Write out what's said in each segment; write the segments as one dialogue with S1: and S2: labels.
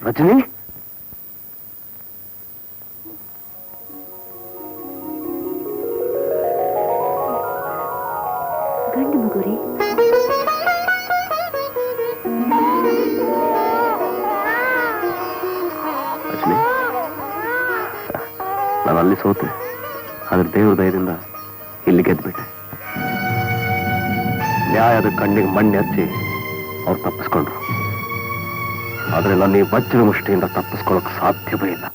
S1: ರಜನಿ,
S2: ಗಂಡು ಮಗುರಿ.
S1: ರಜನಿ, ನಾನು ಅಲ್ಲಿ ಸೋತೆ, ಆದ್ರೆ ದೇವ್ರ ದಯದಿಂದ ಇಲ್ಲಿ ಗೆದ್ಬಿಟ್ಟೆ. ನ್ಯಾಯದ ಕಣ್ಣಿಗೆ ಮಣ್ಣೆ ಹಚ್ಚಿ ಅವ್ರು ತಪ್ಪಿಸ್ಕೊಂಡ್ರು. ಆದ್ರೆ ನನ್ನ ಈ ವಜ್ರ ಮುಷ್ಟಿಯಿಂದ ತಪ್ಪಿಸ್ಕೊಳ್ಳೋಕೆ ಸಾಧ್ಯವೇ ಇಲ್ಲ.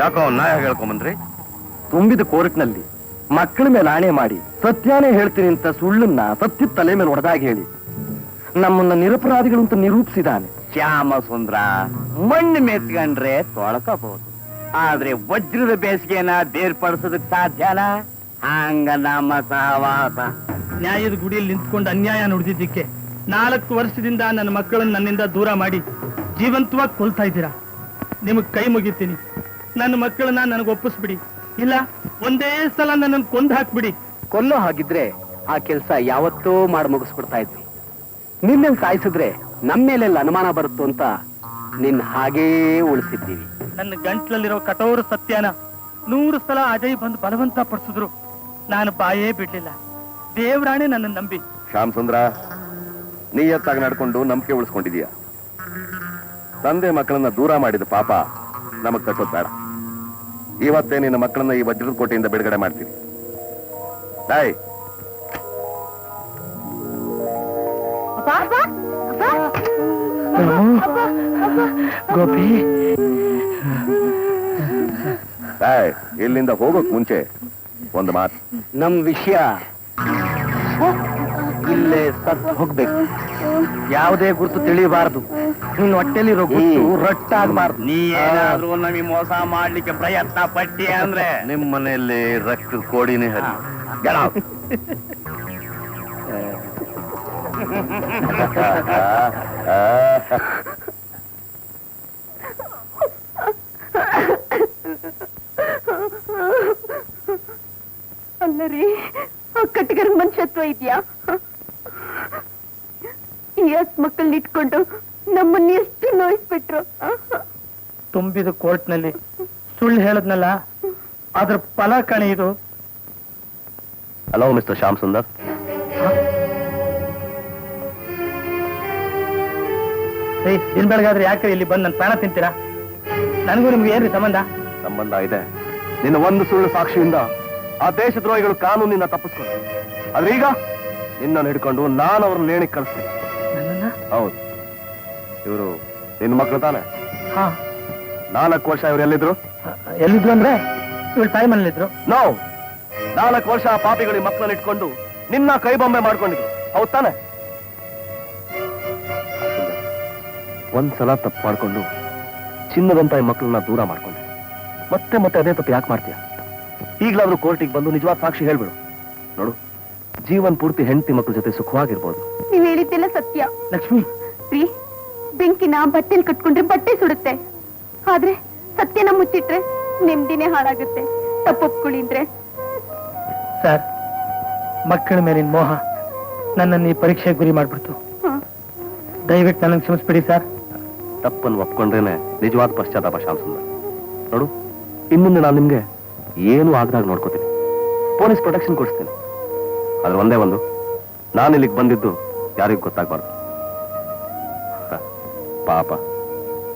S3: ಯಾಕೋ ನ್ಯಾಯ ಹೇಳ್ಕೊಂಬಂದ್ರಿ?
S1: ತುಂಬಿದ ಕೋರ್ಟ್ನಲ್ಲಿ ಮಕ್ಕಳ ಮೇಲೆ ಆಣೆ ಮಾಡಿ ಸತ್ಯಾನೇ ಹೇಳ್ತೀನಿ ಅಂತ ಸುಳ್ಳನ್ನ ಸತ್ಯ ತಲೆ ಮೇಲೆ ಹೊಡೆದಾಗಿ ಹೇಳಿ ನಮ್ಮನ್ನ ನಿರಪರಾಧಿಗಳು ಅಂತ ನಿರೂಪಿಸಿದಾನೆ.
S3: ಶ್ಯಾಮ ಸುಂದ್ರ, ಮಣ್ಣು ಮೆತ್ಕೊಂಡ್ರೆ ತೊಳ್ಕೋಬಹುದು, ಆದ್ರೆ ವಜ್ರದ ಬೇಸಿಗೆನ ಬೇರ್ಪಡಿಸೋದಕ್ ಸಾಧ್ಯನಾ? ಹಂಗ ನಮ್ಮ ಸಹವಾಸ.
S4: ನ್ಯಾಯದ ಗುಡಿಯಲ್ಲಿ ನಿಂತ್ಕೊಂಡು ಅನ್ಯಾಯ ನುಡಿದಿದ್ದಕ್ಕೆ 4 ವರ್ಷದಿಂದ ನನ್ನ ಮಕ್ಕಳನ್ನ ನನ್ನಿಂದ ದೂರ ಮಾಡಿ ಜೀವಂತವಾಗಿ ಕೊಲ್ತಾ ಇದ್ದೀರಾ. ನಿಮಗ್ ಕೈ ಮುಗಿತೀನಿ, ನನ್ನ ಮಕ್ಕಳನ್ನ ನನಗೆ ಒಪ್ಪಿಸ್ಬಿಡಿ. ಇಲ್ಲ, ಒಂದೇ ಸಲ ನನ್ನನ್ನು ಕೊಂದು ಹಾಕ್ಬಿಡಿ.
S1: ಕೊಲ್ಲೋ ಹಾಗಿದ್ರೆ ಆ ಕೆಲಸ ಯಾವತ್ತೋ ಮಾಡಿ ಮುಗಿಸ್ಬಿಡ್ತಾ ಇದ್ವಿ. ನಿನ್ನ ಸಾಯಿಸಿದ್ರೆ ನಮ್ಮ ಮೇಲೆಲ್ಲ ಅನುಮಾನ ಬರುತ್ತೋ ಅಂತ ನಿನ್ನ ಹಾಗೇ ಉಳಿಸಿದ್ದೀವಿ.
S4: ನನ್ನ ಗಂಟ್ಲಲ್ಲಿರೋ ಕಠೋರ ಸತ್ಯನ 100 ಸಲ ಅಜಯ್ ಬಂದು ಬಲವಂತ ಪಡಿಸಿದ್ರು ನಾನು ಬಾಯೇ ಬಿಡ್ಲಿಲ್ಲ. ದೇವರಾಣೆ ನನ್ನ ನಂಬಿ.
S3: ಶ್ಯಾಮ್ ಸುಂದ್ರ, ನೀಯತ್ತಾಗಿ ನಡ್ಕೊಂಡು ನಂಬಿಕೆ ಉಳಿಸ್ಕೊಂಡಿದೀಯ. ತಂದೆ ಮಕ್ಕಳನ್ನ ದೂರ ಮಾಡಿದ ಪಾಪ ನಮಗ್ ತಟ್ಟೋದ್ ಬೇಡ. ಇವತ್ತೇ ನಿನ್ನ ಮಕ್ಕಳನ್ನ ಈ ವಜ್ರದ ಕೋಟೆಯಿಂದ ಬಿಡುಗಡೆ ಮಾಡ್ತೀನಿ. ಬಾಯ್.
S4: ಗೋಪಿ,
S3: ಬಾಯ್. ಇಲ್ಲಿಂದ ಹೋಗೋಕ್ ಮುಂಚೆ ಒಂದು ಮಾತು.
S1: ನಮ್ ವಿಷಯ ಇಲ್ಲೇ ಸತ್ತು ಹೋಗ್ಬೇಕು. ಯಾವುದೇ ಗುರುತು ತಿಳಿಯಬಾರದು. ನಿನ್ನ ಹೊಟ್ಟೆಲಿರೋ ಗುರುತು ರಟ್ಟಾಗಬಾರ್ದು.
S3: ನೀ ಏನಾದ್ರೂ ನಮಗೆ ಮೋಸ ಮಾಡ್ಲಿಕ್ಕೆ ಪ್ರಯತ್ನ ಪಟ್ಟಿ ಅಂದ್ರೆ ನಿಮ್ಮ ಮನೆಯಲ್ಲಿ ರಕ್ತದ ಕೋಡಿನೇ ಹರಿ.
S2: ಅಲ್ಲರಿ, ಕಟ್ಟಿಗರ ಮನುಷ್ಯತ್ವ ಇದೆಯಾ? ಮಕ್ಕಳನ್ನ ಇಟ್ಕೊಂಡು ನಮ್ಮನ್ನ ಎಷ್ಟು ನೋಯಿಸ್ಬಿಟ್ರು.
S4: ತುಂಬಿದ ಕೋರ್ಟ್ನಲ್ಲಿ ಸುಳ್ಳು ಹೇಳದ್ನಲ್ಲ, ಅದ್ರ ಫಲ ಕಣೆ ಇದು.
S1: Hello mister Shyam Sundar.
S4: ದಿನ ಬೆಳಗಾದ್ರೆ ಯಾಕೆ ಇಲ್ಲಿ ಬಂದು ನನ್ನ ಪ್ರಾಣ ತಿಂತೀರಾ? ನನಗೂ ನಿಮ್ಗೆ ಏನ್ರಿ ಸಂಬಂಧ?
S1: ಸಂಬಂಧ ಇದೆ. ನಿನ್ನ ಒಂದು ಸುಳ್ಳು ಸಾಕ್ಷಿಯಿಂದ ಆ ದೇಶದ್ರೋಹಿಗಳು ಕಾನೂನಿಂದ ತಪ್ಪಿಸ್ಕೊಂಡು, ಆದ್ರೆ ಈಗ ನಿನ್ನನ್ನು ಹಿಡ್ಕೊಂಡು ನಾನು ಅವ್ರನ್ನ ನೇಣಿಗೆ ಕಳಿಸ್ತೀನಿ. ಹೌದು, ಇವರು ನಿನ್ನ ಮಕ್ಕಳು ತಾನೆ? 4 ವರ್ಷ ಇವ್ರು ಎಲ್ಲಿದ್ರು?
S4: ಎಲ್ಲಿದ್ರು ಅಂದ್ರೆ ಇವಳು ತಾಯಿ ಮನೇಲಿದ್ರು.
S1: ನಾವು 4 ವರ್ಷ ಆ ಪಾಪಿಗಳಿಗೆ ಮಕ್ಕಳನ್ನ ಇಟ್ಕೊಂಡು ನಿನ್ನ ಕೈ ಬೊಂಬೆ ಮಾಡ್ಕೊಂಡಿದ್ರು. ಹೌದ್ ತಾನೆ? ಒಂದ್ಸಲ ತಪ್ಪು ಮಾಡ್ಕೊಂಡು ಚಿನ್ನದಂತ ಈ ಮಕ್ಕಳನ್ನ ದೂರ ಮಾಡ್ಕೊಂಡೆ. ಮತ್ತೆ ಮತ್ತೆ ಅದೇ ತಪ್ಪು ಯಾಕೆ ಮಾಡ್ತೀಯ? ಈಗಲಾದ್ರೂ ಕೋರ್ಟಿಗೆ ಬಂದು ನಿಜವಾದ ಸಾಕ್ಷಿ ಹೇಳ್ಬಿಡು. ನೋಡು, ಜೀವನ್ ಪೂರ್ತಿ ಹೆಂಡತಿ ಮಕ್ಕಳ ಜೊತೆ ಸುಖವಾಗಿರ್ಬೋದು.
S2: ನೀವ್ ಹೇಳಿದ್ದೆಲ್ಲ ಸತ್ಯ.
S4: ಲಕ್ಷ್ಮಿ,
S2: ಬೆಂಕಿನ ಬಟ್ಟೆಲ್ ಕಟ್ಕೊಂಡ್ರೆ ಬಟ್ಟೆ ಸುಡುತ್ತೆ, ಆದ್ರೆ ಸತ್ಯನ ಮುಚ್ಚಿಟ್ರೆ ನೆಮ್ಮದಿನೇ ಹಾಳಾಗುತ್ತೆ. ತಪ್ಪೊಪ್ಕೊಳ್ಳಿದ್ರೆ
S4: ಸರ್, ಮಕ್ಕಳ ಮೇಲಿನ ಮೋಹ ನನ್ನನ್ನು ಈ ಪರೀಕ್ಷೆಗೆ ಗುರಿ ಮಾಡ್ಬಿಡ್ತು. ದಯವಿಟ್ಟು ನನ್ನ ಕ್ಷಮಿಸ್ಬಿಡಿ ಸರ್.
S1: ತಪ್ಪನ್ನು ಒಪ್ಕೊಂಡ್ರೇನೆ ನಿಜವಾದ ಪಶ್ಚಾತ್ತಾಪ. ಶ್ಯಾಮ್ ಸುಂದರ್, ನೋಡು, ಇನ್ನು ನಾನು ನಿಮ್ಗೆ ಏನು ಆಗದಾಗ ನೋಡ್ಕೋತೀನಿ. ಪೊಲೀಸ್ ಪ್ರೊಟೆಕ್ಷನ್ ಕೊಡಿಸ್ತೀನಿ. ಆದ್ರೆ ಒಂದೇ ಒಂದು, ನಾನು ಇಲ್ಲಿಗೆ ಬಂದಿದ್ದು ಯಾರಿಗೂ ಗೊತ್ತಾಗ್ಬಾರ್ದು. ಪಾಪ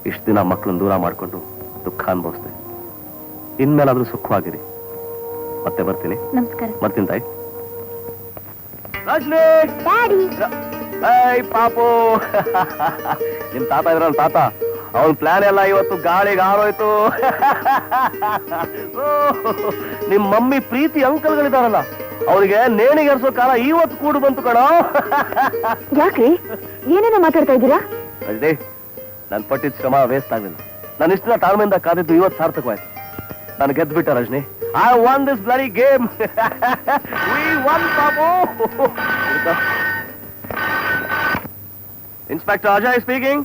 S1: ಇಷ್ಟು ದಿನ ಮಕ್ಕಳನ್ನ ದೂರ ಮಾಡ್ಕೊಂಡು ದುಃಖ ಅನುಭವಿಸ್ದೆ. ಇನ್ಮೇಲಾದ್ರೂ ಸುಖವಾಗಿರಿ. ಮತ್ತೆ ಬರ್ತೀನಿ.
S2: ನಮಸ್ಕಾರ.
S1: ಬರ್ತೀನಿ ತಾಯಿ. ಪಾಪು, ನಿಮ್ ತಾತ ಇದ್ರಲ್ಲ ತಾತ, ಅವನ್ ಪ್ಲಾನ್ ಎಲ್ಲ ಇವತ್ತು ಗಾಳಿಗೆ ಹಾರೋಯ್ತು. ನಿಮ್ ಮಮ್ಮಿ ಪ್ರೀತಿ ಅಂಕಲ್ಗಳಿದಾರಲ್ಲ, ಅವ್ರಿಗೆ ನೇಣಿಗೆರ್ಸೋ ಕಾಲ ಇವತ್ತು ಕೂಡು ಬಂತು ಕಣೋ.
S2: ಯಾಕ್ರಿ, ಏನೇನೋ ಮಾತಾಡ್ತಾ ಇದ್ದೀರಾ?
S1: ಅದೇ ನಾನು ಪಟ್ಟಿದ ಶ್ರಮ ವೇಸ್ಟ್ ಆಗಲಿಲ್ಲ. ನಾನು ಇಷ್ಟೆಲ್ಲ ತಾಳ್ಮೆಯಿಂದ ಕಾದಿದ್ದು ಇವತ್ತು ಸಾರ್ಥಕವಾಯ್ತು. ನಾನು ಗೆದ್ದುಬಿಟ್ಟ Rajani. I won this bloody game. We won Babu. Inspector Ajay speaking.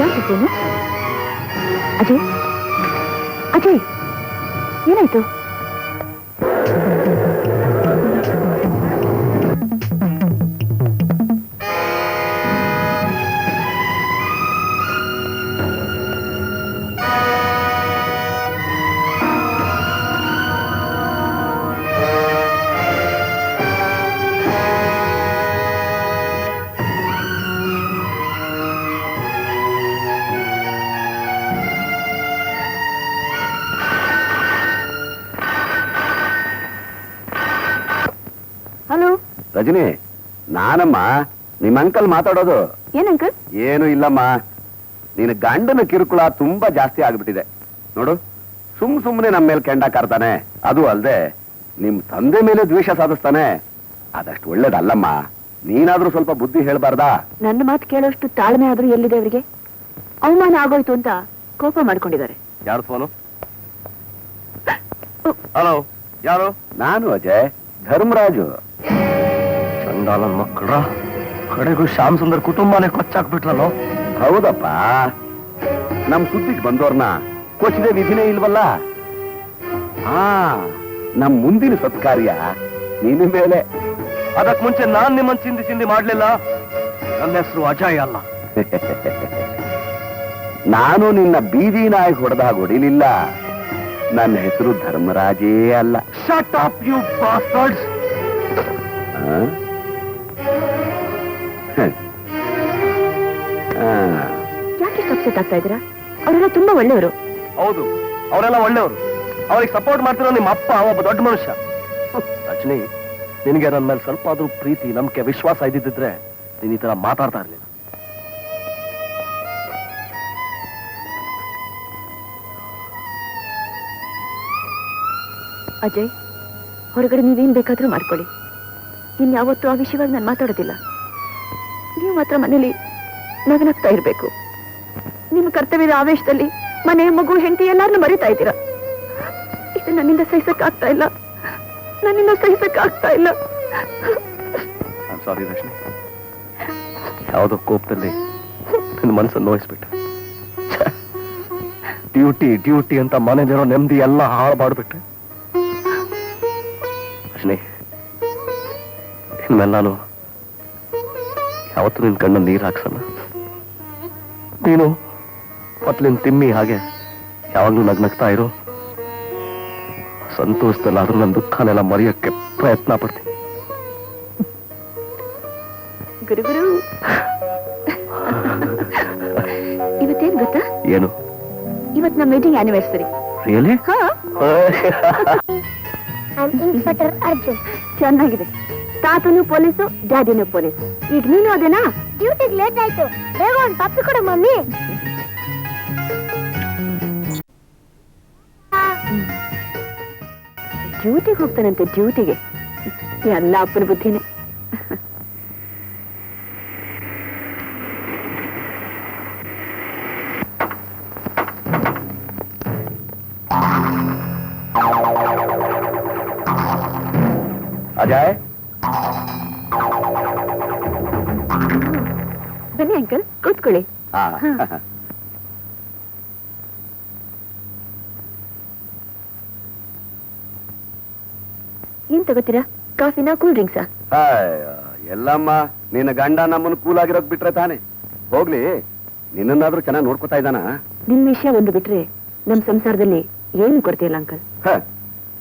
S2: ಯಾಕಿದ್ದೇನು? ಅಜಯ್ ಅಜಯ್ ಏನಾಯ್ತು? ಹಲೋ
S3: ರಜನಿ, ನಾನಮ್ಮ ನಿಮ್ಮ ಅಂಕಲ್ ಮಾತಾಡೋದು.
S2: ಏನಂಕಲ್?
S3: ಏನು ಇಲ್ಲಮ್ಮ, ನಿನ್ನ ಗಂಡನ ಕಿರುಕುಳ ತುಂಬಾ ಜಾಸ್ತಿ ಆಗ್ಬಿಟ್ಟಿದೆ ನೋಡು. ಸುಮ್ಮನೆ ನಮ್ಮ ಮೇಲೆ ಕೆಂಡ ಕಾರ್ತಾನೆ. ಅದು ಅಲ್ದೆ ನಿಮ್ ತಂದೆ ಮೇಲೆ ದ್ವೇಷ ಸಾಧಿಸ್ತಾನೆ. ಅದಷ್ಟು ಒಳ್ಳೇದಲ್ಲಮ್ಮ. ನೀನಾದ್ರೂ ಸ್ವಲ್ಪ ಬುದ್ಧಿ ಹೇಳ್ಬಾರ್ದಾ?
S2: ನನ್ನ ಮಾತು ಕೇಳೋಷ್ಟು ತಾಳ್ಮೆ ಆದ್ರೂ ಎಲ್ಲಿದೆ ಅವರಿಗೆ? ಅವಮಾನ ಆಗೋಯ್ತು ಅಂತ ಕೋಪ ಮಾಡ್ಕೊಂಡಿದ್ದಾರೆ.
S1: ಯಾರು ಫೋನು? ಹಲೋ, ಯಾರು?
S3: ನಾನು ಅಜಯ್, ಧರ್ಮರಾಜು.
S1: ಚಂಡಾಲನ್ ಮಕ್ಕಳ ಕಡೆಗೂ ಶ್ಯಾಮ್ ಸುಂದರ್ ಕುಟುಂಬನೇ ಕೊಚ್ಚಾಕ್ಬಿಟ್ರಲ್ಲೋ.
S3: ಹೌದಪ್ಪ, ನಮ್ ಸುದ್ದಿಗೆ ಬಂದವ್ರನ್ನ ಕೊಚ್ಚಿದೆ ವಿಧಿನೇ ಇಲ್ವಲ್ಲ. ನಮ್ ಮುಂದಿನ ಸತ್ಕಾರ್ಯ ನಿನ್ನ ಮೇಲೆ.
S1: ಅದಕ್ ಮುಂಚೆ ನಾನ್ ನಿಮ್ಮನ್ ಚಿಂದಿ ಮಾಡ್ಲಿಲ್ಲ. ನನ್ನ ಹೆಸರು ಅಜಯ್ ಅಲ್ಲ.
S3: ನಾನು ನಿನ್ನ ಬೀದಿ ನಾಯಿ ಹೊಡೆದಾಗ ಹೊಡಿಲಿಲ್ಲ. ನನ್ನ ಹೆಸರು ಧರ್ಮರಾಜೇ ಅಲ್ಲ.
S1: Shut up you bastards.
S2: ಯಾಕೆ ಅಪ್ಸೆಟ್ ಆಗ್ತಾ ಇದ್ದೀರಾ? ಅವರೆಲ್ಲ ತುಂಬಾ ಒಳ್ಳೆಯವರು.
S1: ಹೌದು, ಅವರೆಲ್ಲ ಒಳ್ಳೆಯವರು. ಅವ್ರಿಗೆ ಸಪೋರ್ಟ್ ಮಾಡ್ತಿರೋ ನಿಮ್ಮ ಅಪ್ಪ ಒಬ್ಬ ದೊಡ್ಡ ಮನುಷ್ಯ. ರಜನಿ, ನಿನಗೆ ನನ್ನ ಮೇಲೆ ಸ್ವಲ್ಪ ಆದ್ರೂ ಪ್ರೀತಿ, ನಂಬಿಕೆ, ವಿಶ್ವಾಸ ಇದ್ದಿದ್ರೆ ನೀನ್ ಈ ತರ ಮಾತಾಡ್ತಾ ಇರ್ಲಿಲ್ಲ.
S2: ಅಜಯ್, ಹೊರಗಡೆ ನೀವೇನ್ ಬೇಕಾದ್ರೂ ಮಾಡ್ಕೊಳ್ಳಿ. ಇನ್ಯಾವತ್ತೂ ಆ ವಿಷಯವಾಗಿ ನಾನು ಮಾತಾಡೋದಿಲ್ಲ. ನೀವು ಮಾತ್ರ ಮನೇಲಿ ನಗನಗ್ತಾ ಇರ್ಬೇಕು. ನಿಮ್ಮ ಕರ್ತವ್ಯದ ಆವೇಶದಲ್ಲಿ ಮನೆ, ಮಗು, ಹೆಂಡತಿ ಎಲ್ಲಾರನ್ನೂ ಮರಿತಾ ಇದ್ದೀರಾ. ಇದು ನನ್ನಿಂದ ಸಹಿಸಕ್ಕಾಗ್ತಾ ಇಲ್ಲ.
S1: ಸಾರಿ ರಶ್ಮಿ, ಯಾವುದೋ ಕೋಪದಲ್ಲಿ ನಿನ್ನ ಮನಸ್ಸನ್ನು ನೋಯಿಸ್ಬಿಟ್ಟೆ. ಡ್ಯೂಟಿ ಅಂತ ಮನೆದಿರೋ ನೆಮ್ಮದಿ ಎಲ್ಲ ಹಾಳು ಮಾಡ್ಬಿಟ್ಟೆ. ರಶ್ಮಿ, ಇನ್ಮೇಲೆ ನಾನು ಯಾವತ್ತೂ ನಿನ್ ಕಣ್ಣ ನೀರು ಹಾಕ್ಸಲ್ಲ. ನೀನು ಮೊದ್ಲಿನ ತಿಮ್ಮಿ ಹಾಗೆ ಯಾವಾಗ್ಲೂ ನಗ್ನಗ್ತಾ ಇರೋ. ಸಂತೋಷದಲ್ಲಿ ಆದ್ರೂ ನನ್ನ ದುಃಖನೆಲ್ಲ ಮರೆಯಕ್ಕೆ ಪ್ರಯತ್ನ ಪಡ್ತೀನಿ.
S2: ಗುರುಗುರು, ಇವತ್ತೇನ್ ಗೊತ್ತಾ?
S1: ಏನು?
S2: ಇವತ್ತು ನಮ್ಮ wedding anniversary.
S1: Really?
S2: Inspector Arjun. ಚೆನ್ನಾಗಿದೆ. ತಾತನು ಪೊಲೀಸು, ಡ್ಯಾಡಿನೂ ಪೊಲೀಸು. ಈಗ ನೀನು ಅದೇನಾ? ಡ್ಯೂಟಿಗೆ ಲೇಟ್ ಆಯ್ತು, ಬೇಗ ಒಂದು ಪಪ್ಪಿ ಕೊಡು ಮಮ್ಮಿ. ಡ್ಯೂಟಿಗೆ ಹೋಗ್ತಾನಂತೆ. ಡ್ಯೂಟಿಗೆ ಎಲ್ಲ ಅಪ್ಪನ ಬುದ್ಧಿನೇ.
S3: ಅಜಯ್,
S2: ಬನ್ನಿ ಅಂಕಲ್, ಕೂತ್ಕೊಳ್ಳಿ. ಏನ್ ತಗೋತೀರಾ? ಕಾಫಿನಾ, ಕೂಲ್ ಡ್ರಿಂಕ್ಸಾ?
S3: ಎಲ್ಲಮ್ಮ ನಿನ್ನ ಗಂಡ ನಮ್ಮನ್ನು ಕೂಲಾಗಿರೋಕ್ ಬಿಟ್ರೆ ತಾನೆ. ಹೋಗ್ಲಿ, ನಿನ್ನನ್ನಾದ್ರೂ ಚೆನ್ನಾಗಿ ನೋಡ್ಕೊತಾ ಇದ್ದಾನ?
S2: ನಿಮ್ ವಿಷಯ ಒಂದು ಬಿಟ್ರೆ ನಮ್ ಸಂಸಾರದಲ್ಲಿ ಏನು ಕೊಡ್ತಿಲ್ಲ ಅಂಕಲ್.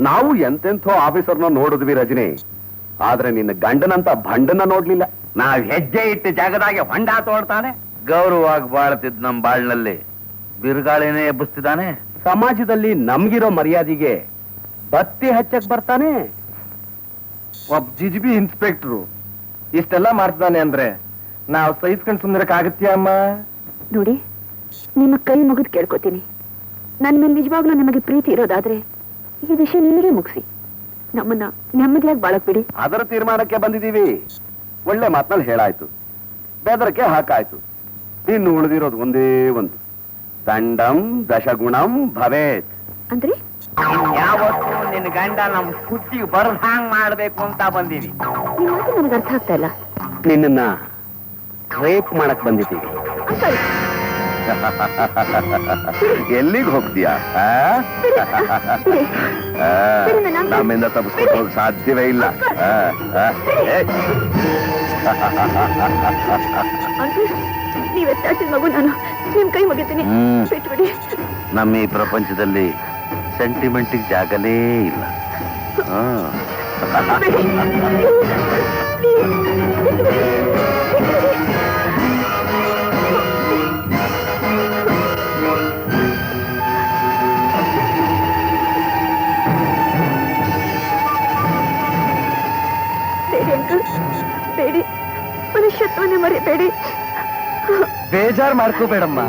S3: ನಾವು ಎಂತೆಂಥೋ ಆಫೀಸರ್ನ ನೋಡಿದ್ವಿ ರಜನಿ, ಆದ್ರೆ ನಿನ್ನ ಗಂಡನಂತ ಭಂಡನ ನೋಡ್ಲಿಲ್ಲ.
S5: ನಾವ್ ಹೆಜ್ಜೆ ಇಟ್ಟ ಜಾಗದಾಗೆ ಹೊಂಡ ತೋಡ್ತಾನೆ. ಗೌರವವಾಗಿ ಬಾಳ್ತಿದ್ ನಮ್ ಬಾಳ್ನಲ್ಲಿ ಬಿರುಗಾಳಿನೇ ಎಬ್ಬಿಸ್ತಿದ್ದಾನೆ.
S3: ಸಮಾಜದಲ್ಲಿ ನಮ್ಗಿರೋ ಮರ್ಯಾದೆಗೆ ಬತ್ತಿ ಹಚ್ಚಕ್ ಬರ್ತಾನೆ.
S1: ಒಬ್ಬ ಜಿಜಿಬಿ ಇನ್ಸ್ಪೆಕ್ಟ್ರು ಇಷ್ಟೆಲ್ಲ ಮಾಡ್ತಿದ್ದಾನೆ ಅಂದ್ರೆ ನಾವು ಸಹಿಸ್ಕೊಂಡು ಸುಂದರಕ್ಕೆ ಆಗತ್ಯ ಅಮ್ಮ?
S2: ನೋಡಿ, ನಿಮ್ಮ ಕೈ ಮುಗಿದು ಕೇಳ್ಕೊತೀನಿ. ನನ್ನ ಮೇಲೆ ನಿಜವಾಗ್ಲೂ ನಿಮಗೆ ಪ್ರೀತಿ ಇರೋದಾದ್ರೆ ಈ ವಿಷಯ ನಿಮಗೆ ಮುಗಿಸಿ. ನಮ್ಮನ್ನ ನೆಮ್ಮದಿಯಾಗಿ ಬಾಳಕ್ ಬಿಡಿ.
S3: ಅದರ ತೀರ್ಮಾನಕ್ಕೆ ಬಂದಿದ್ದೀವಿ. ಒಳ್ಳೆ ಮಾತ್ನಲ್ಲಿ ಹೇಳಾಯ್ತು, ಬೆದರಕ್ಕೆ ಹಾಕಾಯ್ತು. ಇನ್ನು ಉಳಿದಿರೋದು ಒಂದೇ ಒಂದು, ದಂಡಂ ದಶಗುಣಂ ಭವೇತ್.
S2: ಅಂದ್ರೆ
S5: ಯಾವತ್ತು ನಿನ್ನ ಗಂಡ ನಮ್ ಕುತ್ತಿಗೆ ಬರ್ದಂಗ್ ಮಾಡ್ಬೇಕು ಅಂತ ಬಂದೀವಿ.
S2: ನಿಮ್ ಮಾತು ನನಗೆ ಅರ್ಥ ಆಗ್ತಾ ಇಲ್ಲ.
S3: ನಿನ್ನ ರೇಪ್ ಮಾಡಕ್ ಬಂದಿದ್ದೀವಿ.
S2: ಅಂಕಲ್,
S3: ಎಲ್ಲಿಗೆ ಹೋಗ್ತೀಯಾ?
S2: ಬಿಡಿ.
S3: ನಮ್ಮಿಂದ ತಪ್ಪಿಸ್ಕೊಂಡು ಹೋಗಕ್ ಸಾಧ್ಯವೇ ಇಲ್ಲ.
S2: ಅಂಕಲ್, ನೀವ್ ಎತ್ತಾಡ್ಸಿದ ಮಗು ನಾನು. ನಿಮ್ ಕೈ ಮುಗಿತೀನಿ, ಬಿಟ್ಬಿಡಿ.
S5: ನಮ್ಮ ಈ ಪ್ರಪಂಚದಲ್ಲಿ ಸೆಂಟಿಮೆಂಟಿಗೆ ಜಾಗನೇ ಇಲ್ಲ.
S2: ಬಿಡಿ. ಬೇಡಿ ಅಂಕಲ್, ಬೇಡಿ. ಮನುಷ್ಯತ್ವನೇ ಮರಿಬೇಡಿ.
S1: ಬೇಜಾರ್ ಮಾಡ್ಕೋಬೇಡಮ್ಮ.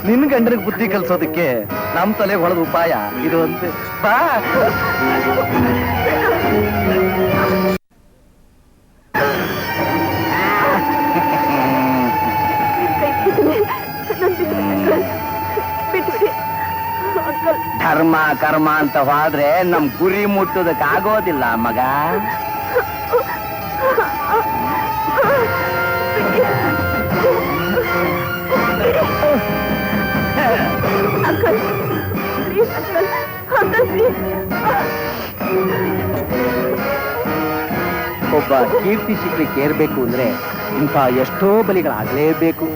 S1: ನಿನ್ ಗಂಡನಿಗೆ ಬುದ್ಧಿ ಕಲ್ಸೋದಕ್ಕೆ ನಮ್ ತಲೆ ಹೊಳದ ಉಪಾಯ ಇದು ಅಂತೆ. ಬಾ.
S2: ಬಿಟ್ಬಿಡಿ ಅಂಕಲ್.
S5: ಧರ್ಮ ಕರ್ಮ ಅಂತ ಹೋದ್ರೆ ನಮ್ ಗುರಿ ಮುಟ್ಟೋದಕ್ಕಾಗೋದಿಲ್ಲ ಮಗ.
S2: Uncle, please uncle, uncle please.
S1: ಒಬ್ಬ ಕೀರ್ತಿ ಶಿಖರಕ್ಕೆ ಏರ್ಬೇಕು ಅಂದ್ರೆ ಇಂಥ ಎಷ್ಟೋ ಬಲಿಗಳಾಗಲೇಬೇಕು.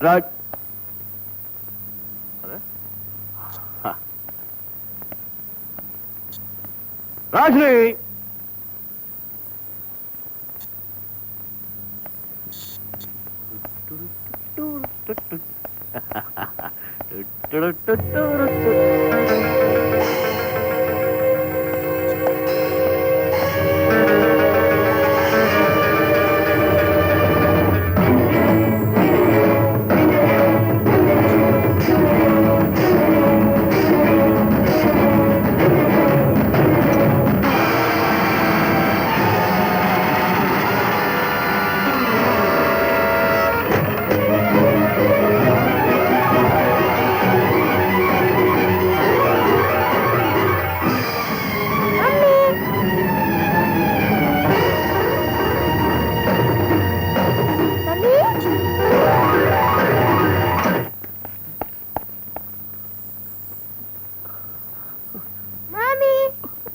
S1: ರಾಜ್, ರಾಜ್ರಿ,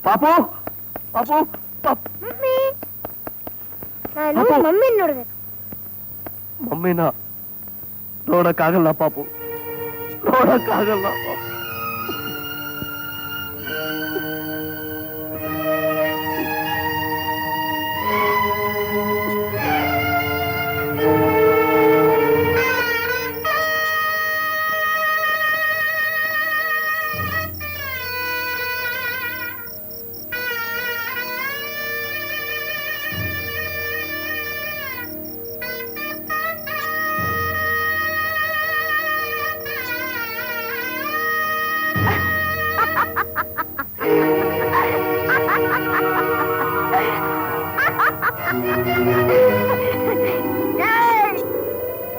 S1: ಪಾಪು, ಪಾಪು, ಪಾಪು.
S2: ನಾನು ಮಮ್ಮಿ ನೋಡ್ಬೇಕು.
S1: ಮಮ್ಮಿನ ನೋಡಕ್ಕಾಗಲ್ಲ ಪಾಪು, ನೋಡಕ್ಕಾಗಲ್ಲ.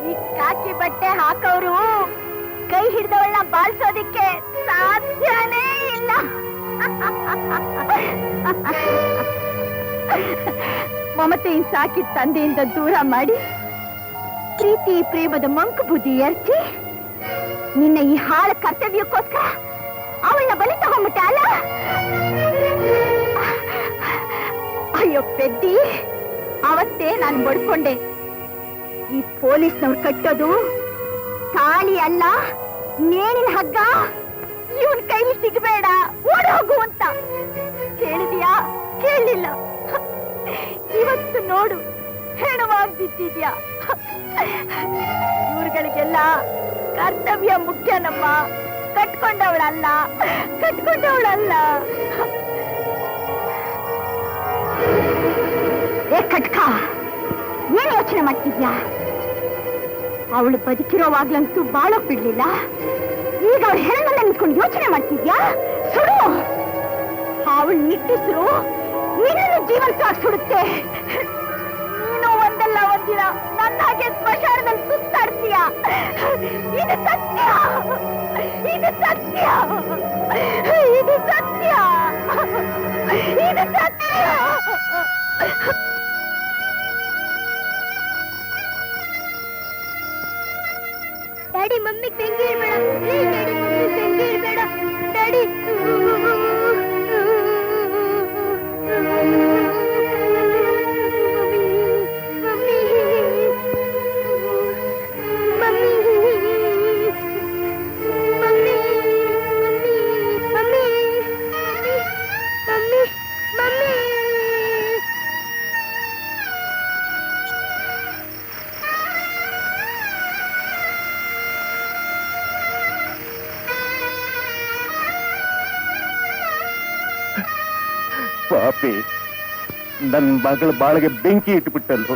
S2: ಈ ಕಾಕಿ ಬಟ್ಟೆ ಹಾಕೋರು ಕೈ ಹಿಡಿದವಳನ್ನ ಬಾಳ್ಸೋದಿಕ್ಕೆ ಸಾಧ್ಯನೇ ಇಲ್ಲ. ಮಮತೆಯಿಂದ ಸಾಕಿದ ತಂದೆಯಿಂದ ದೂರ ಮಾಡಿ ಪ್ರೀತಿ ಪ್ರೇಮದ ಮಂಕು ಬುದ್ಧಿ ಎರಚಿ ನಿನ್ನ ಈ ಹಾಳ ಕರ್ತವ್ಯಕ್ಕೋಸ್ಕರ ಅವಳನ್ನ ಬಲಿ ತಗೊಂಡ್ಬಿಟ್ಟೆ ಅಲ್ಲ. ಅಯ್ಯೋ ಪೆದ್ದಿ, ಅವತ್ತೇ ನಾನು ಬಡ್ಕೊಂಡೆ. ಈ ಪೊಲೀಸ್ನವ್ರು ಕಟ್ಟೋದು ತಾಳಿ ಅಲ್ಲ, ನೇಣಿನ ಹಗ್ಗ ಇವನ್ ಕೈಲಿ ಸಿಗಬೇಡ ಓಡಿ ಹೋಗು ಅಂತ ಹೇಳಿದ್ಯಾ? ಕೇಳಲಿಲ್ಲ. ಇವತ್ತು ನೋಡು ಹೆಣವಾಗಿ ಬಿದ್ದಿದ್ಯಾ. ಇವ್ರುಗಳಿಗೆಲ್ಲ ಕರ್ತವ್ಯ ಮುಖ್ಯನಮ್ಮ. ಕಟ್ಕೊಂಡವಳಲ್ಲ. ಏ ಕಟ್ಕ, ಏನ್ ಯೋಚನೆ ಮಾಡ್ತಿದ್ಯಾ? ಅವಳು ಬದುಕಿರೋವಾಗ್ಲಂತೂ ಬಾಳೋಕ್ ಬಿಡ್ಲಿಲ್ಲ. ಈಗ ಅವಳು ಹೆಣ್ಣನ್ನ ನಿಂತ್ಕೊಂಡು ಯೋಚನೆ ಮಾಡ್ತಿದ್ಯಾ? ಸುಡು. ಅವಳು ನಿಟ್ಟಿಸ್ರು ನಿನ್ನನ್ನು ಜೀವಂತವಾಗಿ ಸುಡುತ್ತೆ. ನೀನು ಒಂದಲ್ಲ ಒಂದಿನ ನನ್ನ ಹಾಗೆ ಸ್ಮಶಾನದಲ್ಲಿ ಸುತ್ತಾಡ್ತೀಯ. ಇದು ಸತ್ಯ. ಡ್ಯಾಡಿ ಮಮ್ಮಿಗೆ ಬೆಂಕಿ ಇರ್ಬೇಡ. ಪ್ಲೀಸ್ ಡ್ಯಾಡಿ, ಮಮ್ಮಿ ಬೆಂಕಿ ಇರ್ಬೇಡ ಡ್ಯಾಡಿ.
S1: ಪಾಪಿ, ನನ್ನ ಮಗಳ ಬಾಳಿಗೆ ಬೆಂಕಿ ಇಟ್ಬಿಟ್ಟಲ್ಲೋ.